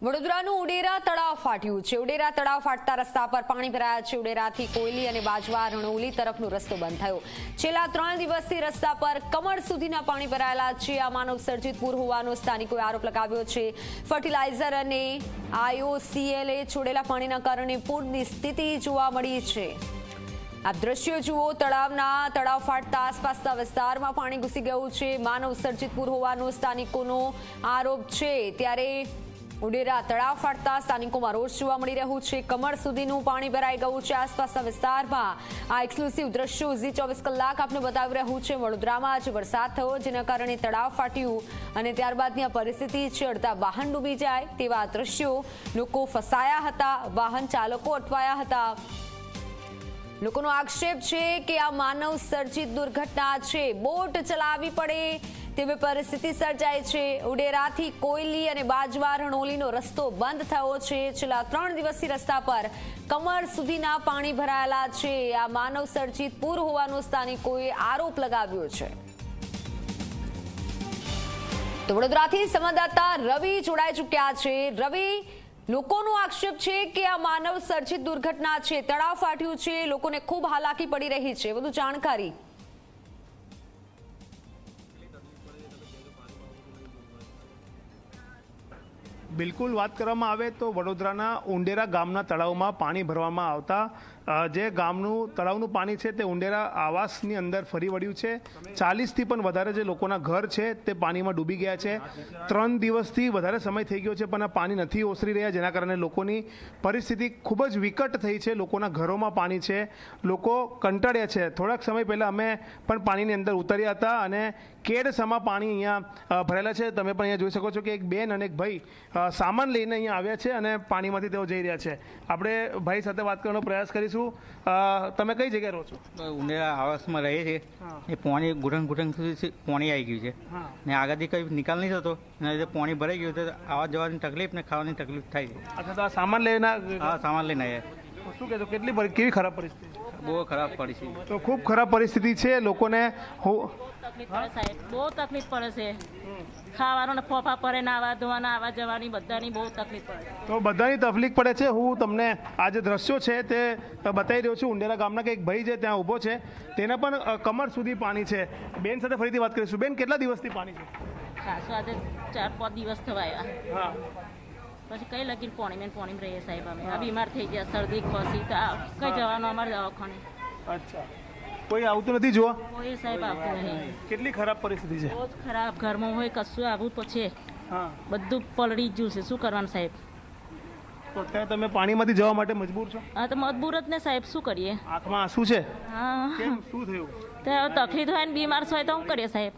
વડોદરાનું ઉડેરા તળાવ ફાટ્યું છે। ઉડેરા તળાવ ફાટતા રસ્તા પર પાણી ભરાયા છે। ઉડેરાથી કોયલી અને બાજવા રણોલી તરફનો રસ્તો બંધ થયો। છેલ્લા 3 દિવસથી રસ્તા પર કમર સુધીના પાણી ભરાયેલા છે। આ માનવ સર્જિત પૂર હોવાનો સ્થાનિકોએ આરોપ લગાવ્યો છે। ફર્ટિલાઇઝર અને IOCL છોડેલા પાણીના કારણે પૂરની સ્થિતિ જોવા મળી છે। આપ દ્રશ્યો જુઓ, તળાવ ફાટતા આસપાસના વિસ્તારમાં પાણી ઘૂસી ગયું છે। માનવ સર્જિત પૂર હોવાનો સ્થાનિકોનો આરોપ છે। ત્યારે ઉડેરા તળાવ ફાટતા સ્થાનિકોમાં રોષ જોવા મળી રહ્યું છે। કમર સુધીનું પાણી ભરાઈ ગયું છે આસપાસના વિસ્તારમાં। આ એક્સક્લુસિવ દ્રશ્યો ઝી 24 કલાક આપને બતાવી રહ્યું છે। વડોદરામાં આજે વરસાદ થયો, જેના કારણે તળાવ ફાટ્યું અને ત્યારબાદની આ પરિસ્થિતિ છે। અડધા વાહન ડૂબી જાય તેવા દ્રશ્યો, લોકો ફસાયા હતા, વાહન ચાલકો અટવાયા હતા। લોકોનો આક્ષેપ છે કે આ માનવ સર્જિત દુર્ઘટના છે। બોટ ચલાવવી પડે તેવી પરિસ્થિતિ સર્જાય છે। ઉડેરાથી કોયલી અને બાજવા રણોલીનો રસ્તો બંધ થયો છે। છેલ્લા 3 દિવસથી રસ્તા પર કમર સુધીના પાણી ભરાયેલા છે। આ માનવ સર્જિત પૂર હોવાનો સ્થાનિકોએ આરોપ લગાવ્યો છે। તો વડોદરાથી સંવાદદાતા રવિ જોડાઈ ચૂક્યા છે। રવિ, લોકોનો આક્ષેપ છે કે આ માનવ સર્જિત દુર્ઘટના છે, તળાવ ફાટ્યું છે, લોકોને ખૂબ હાલાકી પડી રહી છે, વધુ જાણકારી। બિલકુલ વાત કરવામાં આવે તો વડોદરાના ઉંડેરા ગામના તળાવમાં પાણી ભરવામાં આવતા જે ગામનું તળાવનું પાણી છે તે ઉંડેરા આવાસની અંદર ફરી વળ્યું છે। 40થી પણ વધારે જે લોકોના ઘર છે તે પાણીમાં ડૂબી ગયા છે। 3 દિવસથી વધારે સમય થઈ ગયો છે પણ આ પાણી નથી ઓસરી રહ્યા, જેના કારણે લોકોની પરિસ્થિતિ ખૂબ જ વિકટ થઈ છે। લોકોના ઘરોમાં પાણી છે, લોકો કંટાળ્યા છે। થોડાક સમય પહેલાં અમે પણ પાણીની અંદર ઉતર્યા હતા અને કેડસમા પાણી અહીંયા ભરેલા છે। તમે પણ અહીંયા જોઈ શકો છો કે એક બેન અને એક ભાઈ સામાન લઈને અહીંયા આવ્યા છે અને પાણીમાંથી તેઓ જઈ રહ્યા છે। આપણે ભાઈ સાથે વાત કરવાનો પ્રયાસ કરીશું। તમે કઈ જગ્યાએ રહો છો? ઉંડેરા આવાસમાં રહીએ છીએ। એ પાણી ઘૂંટણ સુધી પાણી આવી ગયું છે ને આગળથી કંઈ નિકાલ નહીં થતો, એના લીધે પાણી ભરાઈ ગયું તો આવવા જવાની તકલીફ ને ખાવાની તકલીફ થાય છે। અચ્છા, તો આ સામાન લઈને? હા, સામાન લઈને આવ્યા। શું કહેશો, કેવી ખરાબ પરિસ્થિતિ? બહુ ખરાબ પરિસ્થિતિ। તો ખૂબ ખરાબ પરિસ્થિતિ છે। લોકોને બહુ તકલીફ પડે છે। ખાવાનો ને ફોફા પડે, નાવા ધોવાના, આવવા જવાની બધાની બહુ તકલીફ પડે। તો બધાની તકલીફ પડે છે। હું તમને આ જે દ્રશ્યો છે તે બતાવી રહ્યો છું। ઉંડેરા ગામના કે એક ભાઈ છે ત્યાં ઊભો છે, તેને પણ કમર સુધી પાણી છે। બેન સાથે ફરીથી વાત કરીશું। બેન, કેટલા દિવસથી પાણી છે? ખાસું આજે 4-5 દિવસ થવા આવ્યા। હા, પછી કઈ લગીને પાણી રહીએ સાહેબ। અમે આ બીમાર થઈ ગયા, શરદી ખોસી, કઈ જવાનું અમારે દવાખાને। અચ્છા, કોઈ આવતું નથી જોવા? કોઈ સાહેબ આવતું નહીં। કેટલી ખરાબ પરિસ્થિતિ છે? બહુ જ ખરાબ। ઘરમાં હોય કશું આવું પછી હા, બધું પલળી ગયું છે। શું કરવાનું સાહેબ? તો અત્યારે તમે પાણીમાંથી જવા માટે મજબૂર છો? હા, તો મજબૂર જ ને સાહેબ, શું કરીએ? આંખમાં આંસુ છે? હા, કેમ, શું થયું? તો તકલીફ હોય ને બીમાર હોય તો શું કરીએ સાહેબ?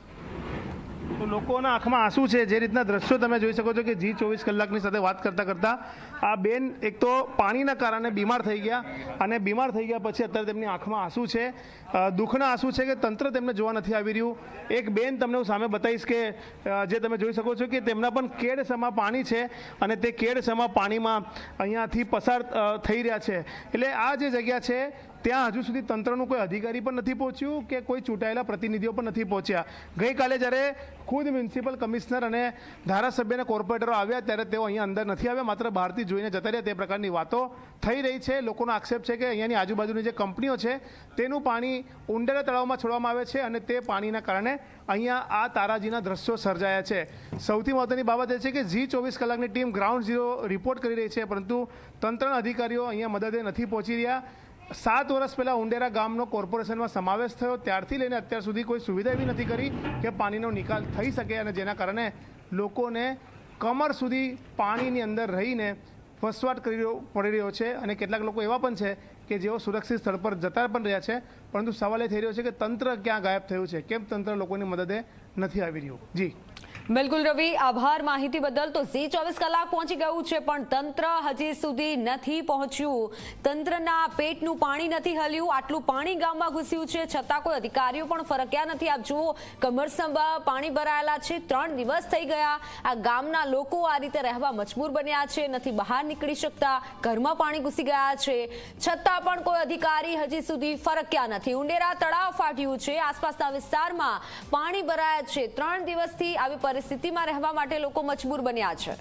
તો લોકોના આંખમાં આંસુ છે। જે રીતના દ્રશ્યો તમે જોઈ શકો છો કે ઝી 24 કલાકની સાથે વાત કરતા આ બેન એક તો પાણીના કારણે બીમાર થઈ ગયા અને બીમાર થઈ ગયા પછી અત્યારે તેમની આંખમાં આંસુ છે। દુઃખના આંસુ છે કે તંત્ર તેમને જોવા નથી આવી રહ્યું। એક બેન તમને હું સામે બતાવીશ કે જે તમે જોઈ શકો છો કે તેમના પણ કેડસમા પાણી છે અને તે કેડસમા પાણીમાં અહીંયાથી પસાર થઈ રહ્યા છે। એટલે આ જે જગ્યા છે ત્યાં હજુ સુધી તંત્રનું કોઈ અધિકારી પણ નથી પહોંચ્યું કે કોઈ ચૂંટાયેલા પ્રતિનિધિઓ પણ નથી પહોંચ્યા। ગઈકાલે જ્યારે ખુદ મ્યુનિસિપલ કમિશનર અને ધારાસભ્ય અને કોર્પોરેટરો આવ્યા ત્યારે તેઓ અહીંયા અંદર નથી આવ્યા, માત્ર બહારથી જોઈને જતા રહ્યા, તે પ્રકારની વાતો થઈ રહી છે। લોકોનો આક્ષેપ છે કે અહીંયાની આજુબાજુની જે કંપનીઓ છે તેનું પાણી ઉંડેરા તળાવમાં છોડવામાં આવે છે અને તે પાણીના કારણે અહીંયા આ તારાજીના દ્રશ્યો સર્જાયા છે। સૌથી મહત્વની બાબત એ છે કે ઝી 24 કલાકની ટીમ ગ્રાઉન્ડ ઝીરો રિપોર્ટ કરી રહી છે, પરંતુ તંત્રના અધિકારીઓ અહીંયા મદદે નથી પહોંચી રહ્યા। 7 વર્ષ પહેલાં ઉંડેરા ગામનો કોર્પોરેશનમાં સમાવેશ થયો ત્યારથી લઈને અત્યાર સુધી કોઈ સુવિધા એવી નથી કરી કે પાણીનો નિકાલ થઈ શકે અને જેના કારણે લોકોને કમર સુધી પાણીની અંદર રહીને વસવાટ પડી રહ્યો છે અને કેટલાક લોકો એવા પણ છે કે જેઓ સુરક્ષિત સ્થળ પર જતા પણ રહ્યા છે, પરંતુ સવાલ એ થઈ રહ્યો છે કે તંત્ર ક્યાં ગાયબ થયું છે, કેમ તંત્ર લોકોની મદદે નથી આવી રહ્યું? જી બિલકુલ રવિ, આભાર માહિતી બદલ। તો ઝી 24 કલાક પહોંચી ગયું છે પણ તંત્ર હજી સુધી નથી પહોંચ્યું। તંત્રના પેટનું પાણી નથી હલ્યું। આટલું પાણી ગામમાં ઘૂસ્યું છે છતાં કોઈ અધિકારીઓ પણ ફરક્યા નથી। આપ જુઓ, કમરસંભા પાણી ભરાયેલા છે। 3 દિવસ થઈ ગયા। આ ગામના લોકો આ રીતે રહેવા મજબૂર બન્યા છે, નથી બહાર નીકળી શકતા, ઘરમાં પાણી ઘૂસી ગયા છે, છતાં પણ કોઈ અધિકારી હજી સુધી ફરક્યા નથી। ઉંડેરા તળાવ ફાટ્યું છે, આસપાસના વિસ્તારમાં પાણી ભરાયા છે। 3 દિવસથી આવી પરિસ્થિતિમાં રહેવા માટે લોકો મજબૂર બન્યા છે।